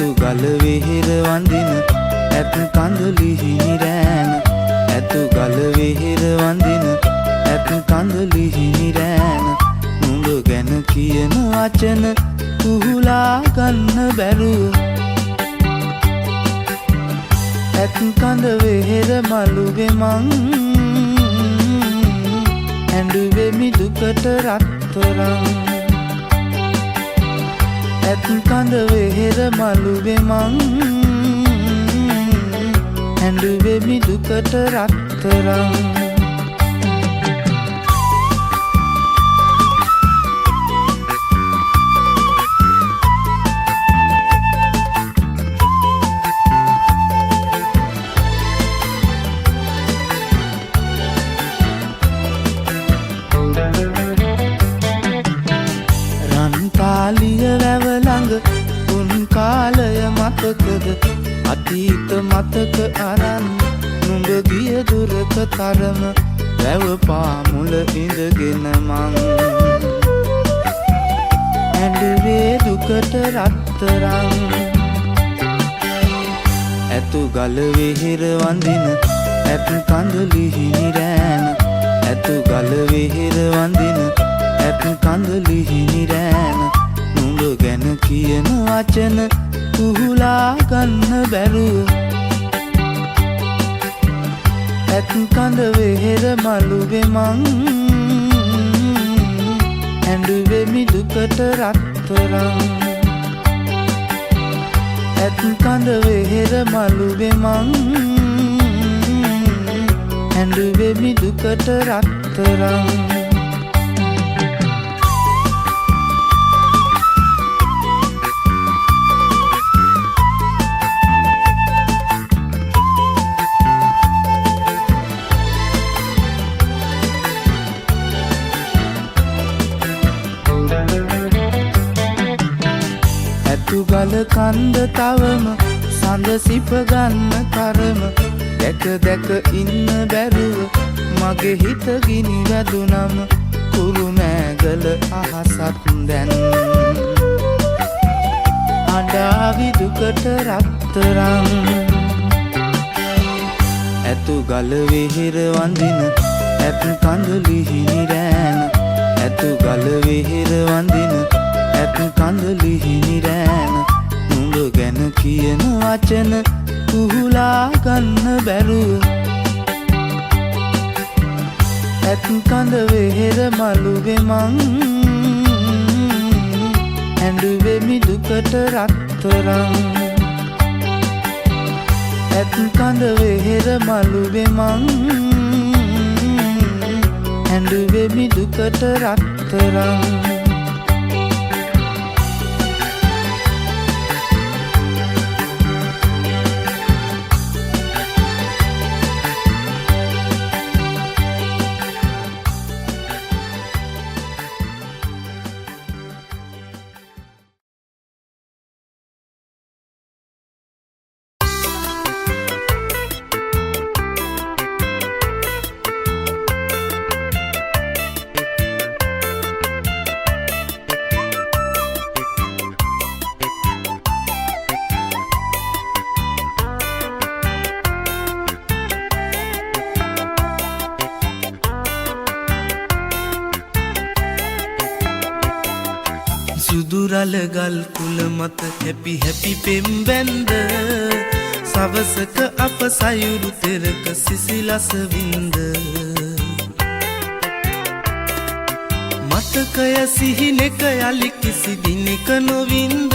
ඇතු ගල වෙහෙර වඳින ඇත් කඳුලි හිමිරෑන ඇතු ගල වෙහෙර වඳින ඇත් කඳුලි හිමිරෑන නුඹ ගැන කියන වචන කුහුලා ගන්න බැරුව ඇත් කඳ වෙහෙර මළුවේ මං ඇඬුවෙමි දුකට රත්තරන් ඇත් කඳ වෙහෙර මළුවේ මං ඇඬුවෙමි දුකට රත්තරන් රන්තාලිය වැව ළඟ උන් කාලය මතකද අතීත මතක අරන් නුඹ ගිය දුරක තරම වැව පාමුල ඉඳගෙන මං ඇඬුවේ දුකට රත්තරන් ඇතු ගල වෙහෙර වඳින ඇත් කඳුලි හිමිරෑන ඇතු ගල වෙහෙර වඳින ඇත් කඳුලි හිමිරෑන නුඹ ගැන කියන වචන කුහුලා ගන්න බැරුව ඇත් කඳ වෙහෙර මළුවේ මං ඇඬුවෙමි දුකට රත්තරන් ඇත් කඳ වෙහෙර මළුවේ මං ඇඬුවෙමි දුකට රත්තරන් ගල කන්ද තවම සඳ සිප ගන්න කරම දැක දැක ඉන්න බැරුව මගේ හිත ගිනි වැදුනම කුරු නෑගල අහසත් දැන් අඬාවි දුකට රත්තරන් ඇතු ගල වෙහෙර වඳින ඇත් කඳුලි හිමිරෑන ඇතු ගල වෙහෙර වඳින ඇත් කඳුලි හිමිරෑන නුඹ ගැන කියන වචන කුහුලා ගන්න බැරුව ඇත් කඳ වෙහෙර මළුවේ මං ඇඬුවෙමි දුකට රත්තරන් ඇත් කඳ වෙහෙර මළුවේ මං ඇඬුවෙමි දුකට රත්තරන් සුදුරල ගල් කුල මත හැපි හැපි පෙම් බැන්ද සවසක අප සයුරු තෙරක සිසිලස වින්ද මතකය සිහිනෙක යලි කිසි දිනක නොවින්ද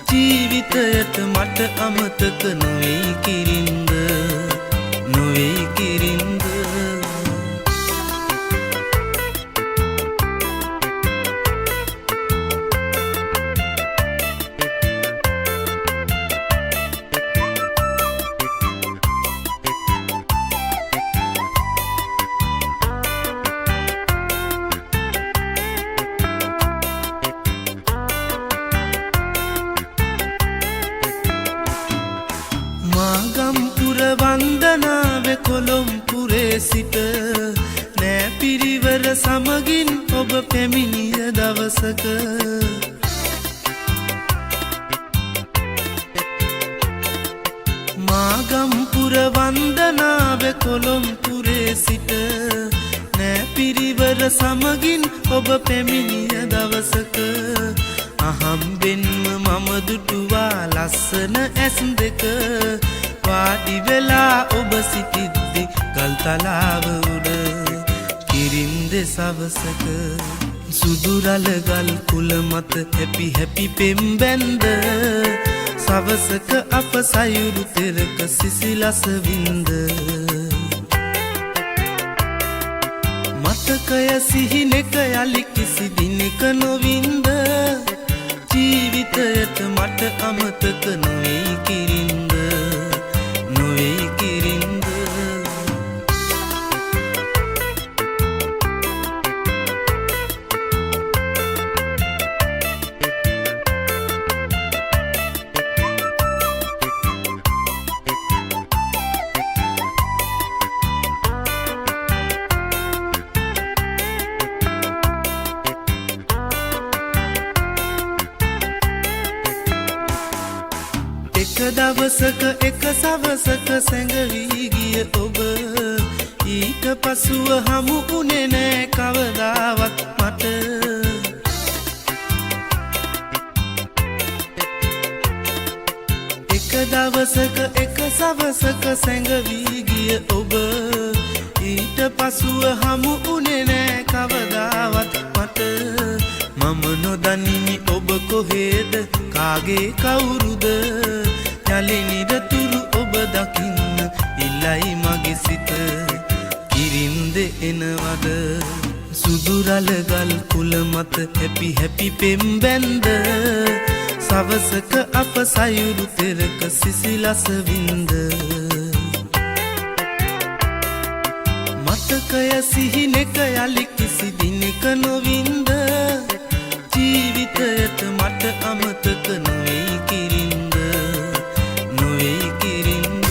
ජීවිතයට මට අමතක නොවෙයි කිරින්ද නොවෙයි කිරින්ද කොළොම්පුරේ සිට නෑ පිරිවර සමගින් ඔබ පැමිණිය දවසක මාගම්පුර වන්දනාව කොළොම්පුරේ සිට නෑ පිරිවර සමගින් ඔබ පැමිණිය දවසක අහම්බෙන්ම මම දුටුවා ලස්සන ඇස් දෙක වාඩි වෙලා ඔබ සිටිද්දි ගල්තලාව උඩ කිරින්ද සවසක සුදුරල ගල් කුල මත හැපි හැපි පෙම්බැන්ද සවසක අප සයුරු තෙරක සිසිලස වින්ද මතකය සිහිනෙක යලි කිසි දිනක නොවින්ද ජීවිතයට මට අමතක නොවේ කිරින්ද නොවේ කිරින්ද එක දවසක එක සවසක සැඟවී ගිය ඔබ ඊට පසුව හමු වුණේ නෑ කවදාවත් මට එක දවසක එක සවසක සැඟවී ගිය ඔබ ඊට පසුව හමු වුණේ නෑ කවදාවත් මට මම නොදනිමි ඔබ කොහෙද කාගේ කවුරුද යලි නිරතුරු ඔබ දකින්න ඉල්ලයි මගේ සිත කිරින්ද එනවද සුදුරල ගල් කුල මත හැපි හැපි පෙම්බැන්ද සවසක අප සයුරු තෙරක සිසිලස වින්ද මතකය සිහිනෙක යලි කිසි දිනක නොවින්ද ජීවිතයට මට අමතක නොවේ කිරින්ද නොවේ කිරින්ද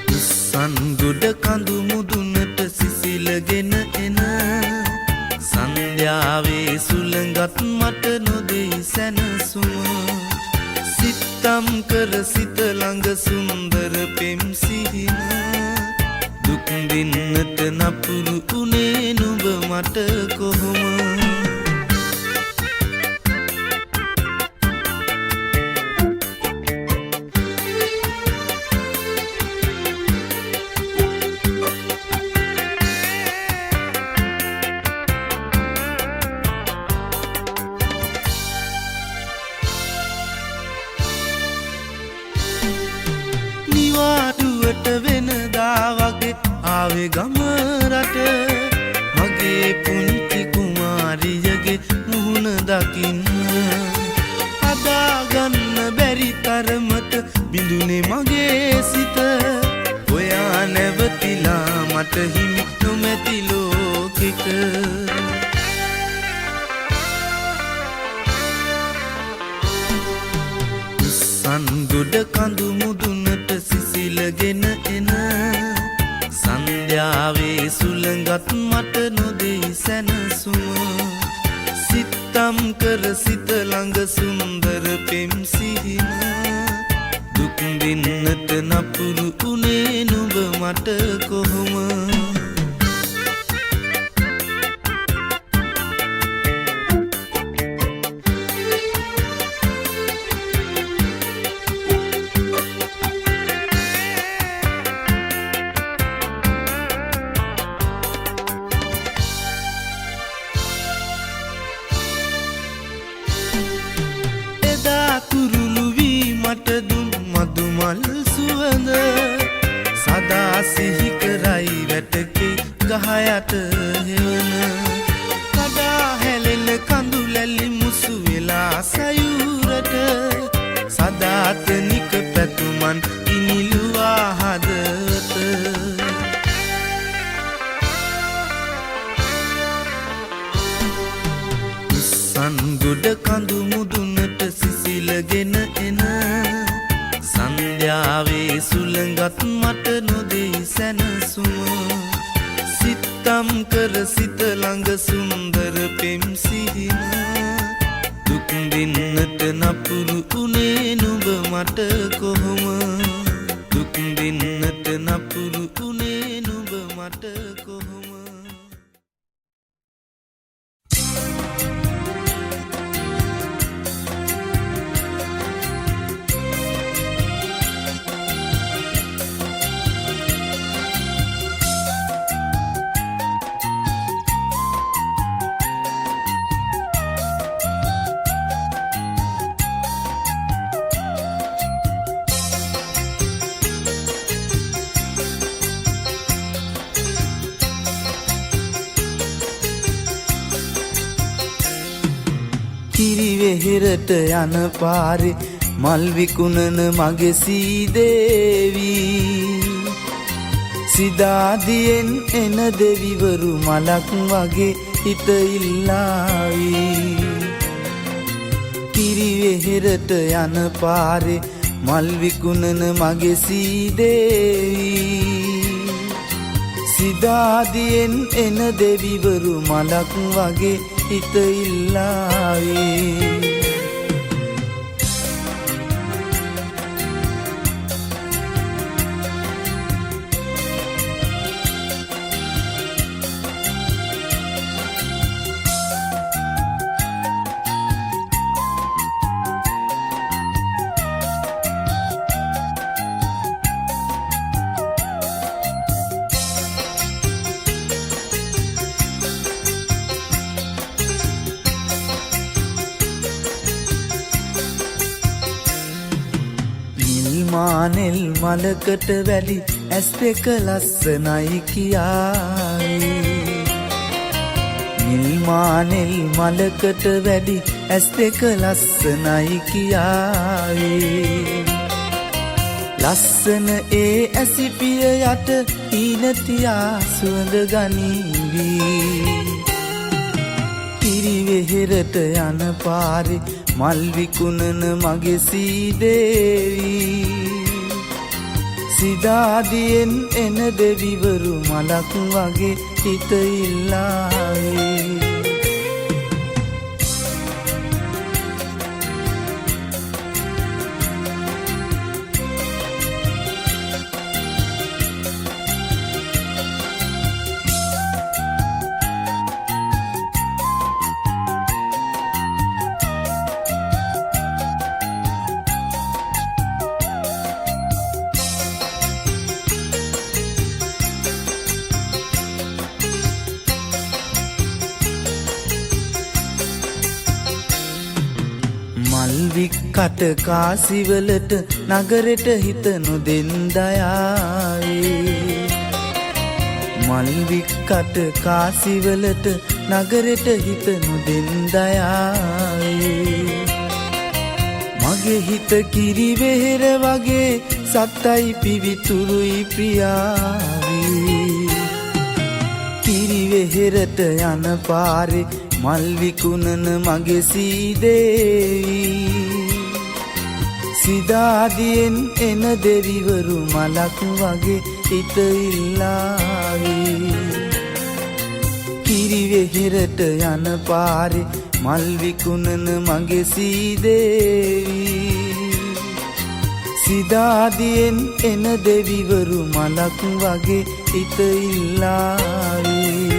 සංගොඩ කඳු මුදුනට සිසිලගෙන එන සන්ධ්‍යාවේ සුළඟත් මට නොදෙයි සැනසුම සිතම් කර සිත ළඟ සුන්දර පෙම් සිහින දුක් දෙන්නට නපුරු උනේ නුඹ මට කොහොම නිවාඩුවට වෙනදා වගේ ආවේ ගම රට මගේ පුංචි කුමාරියගේ මුහුණ දකින්න හදාගන්න බැරි තරමට බිඳුනේ මගේ සිත ඔයා නැවතිලා මට හිමි නොමැති ලෝකෙක සංගොඩ කඳු මුදුනට සිසිලගෙන එන සන්ධ්‍යාවේ සුළඟත් මට නොදෙයි සැනසුම සිතම් කර සිත ළඟ සුන්දර පෙම් සිහින දුක් දෙන්නට නපුරු උනේ නුඹ මට කොහොම කුරුළු වී මට දුන් මදුමල් සුවඳ සදා සිහි කරයි වැට යට හෙවන කඩා හැලෙන කඳු ලැලි මුසු වෙලා සයුරට සදාතනික පැතුමන් ඉනිලුවා හදවත උස්සන්ගොඩ කඳු මුදුනට සිසිලගෙන එන සන්ධ්‍යාවේ සුළඟත් මට නොදෙයි සැනසුම සිත්තම් කර සිත ළඟ සුන්දර පෙම් සිහින දුක් දෙන්නට නපුරු උනේ නුඹ මට කොහොම දුක් දෙන්නට නපුරු උනේ නුඹ මට කොහොම කිරිවෙහෙරට යන පාරේ මල් විකුණන මගේ සීදේවී සිදාදියෙන් එන දෙවිවරු මලක් වගේ හිත ඉල්ලාවී කිරිවෙහෙරට යන පාරේ මල් විකුණන මගේ සීදේවී සිදාදියෙන් එන දෙවිවරු මලක් වගේ හිත ඉල්ලාවේ මානෙල් මලකට වැලි ඇස් දෙක ලස්සනයි කියාවේ නිල් මානෙල් මලකට වැලි ඇස් දෙක ලස්සනයි කියාවේ ලස්සන ඒ ඇසිපිය යට ඊනතියා සුවඳ ගනීවී කිරිවෙහෙරට යන පාරේ මල් විකුණන මගේ සීදේවී සිදාදියෙන් එන දෙවිවරු මලක් වගේ හිත ඉල්ලාවේ කට කාසිවලට නගරෙට හිත නොදෙන්දයාවේ මල් වික්කට කාසිවලට නගරෙට හිත නොදෙන්දයාවේ මගේ හිත කිරිවෙහෙර වගේ සත්තයි පිවිතුරුයි ප්‍රියාවේ කිරිවෙහෙරට යන පාරේ මල් විකුණන මගේ සීදේවී සිදාදියෙන් එන දෙවිවරු මලක් වගේ හිත ඉල්ලාවේ කිරිවෙහෙරට යන පාරේ මල් විකුණන මගේ සීදේවී සිදාදියෙන් එන දෙවිවරු මලක් වගේ හිත ඉල්ලාවේ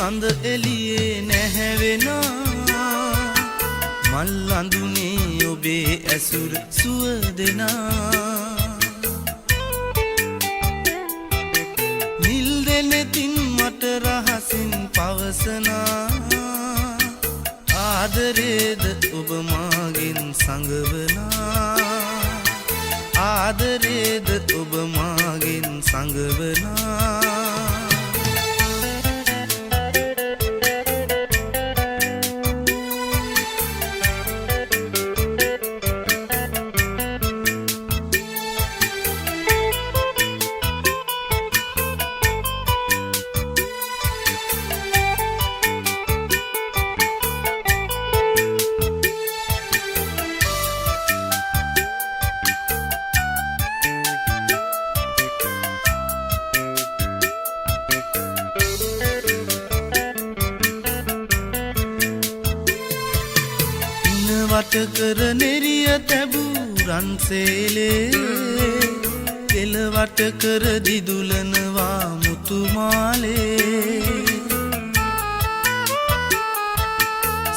සඳ එළියේ නැහැවෙනා මල් අඳුනේ ඔබේ ඇසුර සුවදෙනා නිල් දෙනෙතින් මට රහසින් පවසනා ආදරේද ඔබ මාගෙන් සංගවනා ආදරේද ඔබ මාගෙන් සංගවනා වට කර නෙරිය තැබූ රන්සේලේ තෙල වට කර දිදුලනවා මුතුමාලේ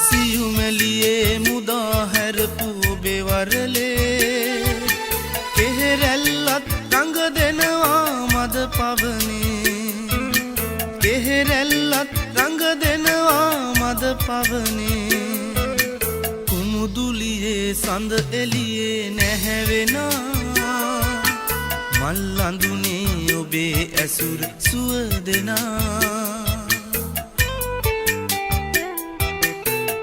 සියුමැලියේ මුදා හැරපු ඔබේ වරලේ කෙහෙරැල්ලත් රඟ දෙනවා මද පවනේ කෙහෙරැල්ලත් රඟ දෙනවා මද පවනේ මුදුලියේ සඳ එළියේ නැහැවෙනා මල් අඳුනේ ඔබේ ඇසුර සුවදෙනා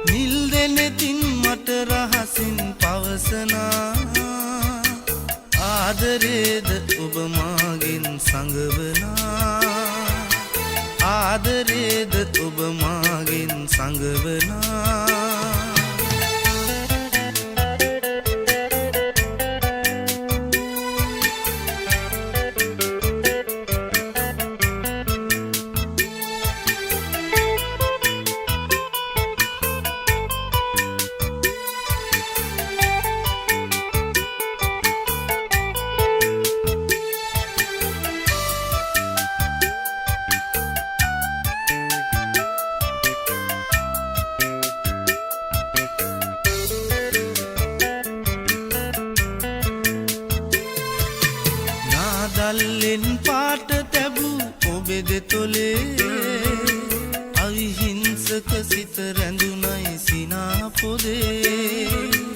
නිල් දෙනෙතින් මට රහසින් පවසනා ආදරේද ඔබ මාගෙන් සංගවනා ආදරේද ඔබ මාගෙන් සංගවනා දල්ලෙන් පාට තැබූ ඔබේ දෙතොලේ අවිහිංසක සිත රැඳුනයි සිනා පොදේ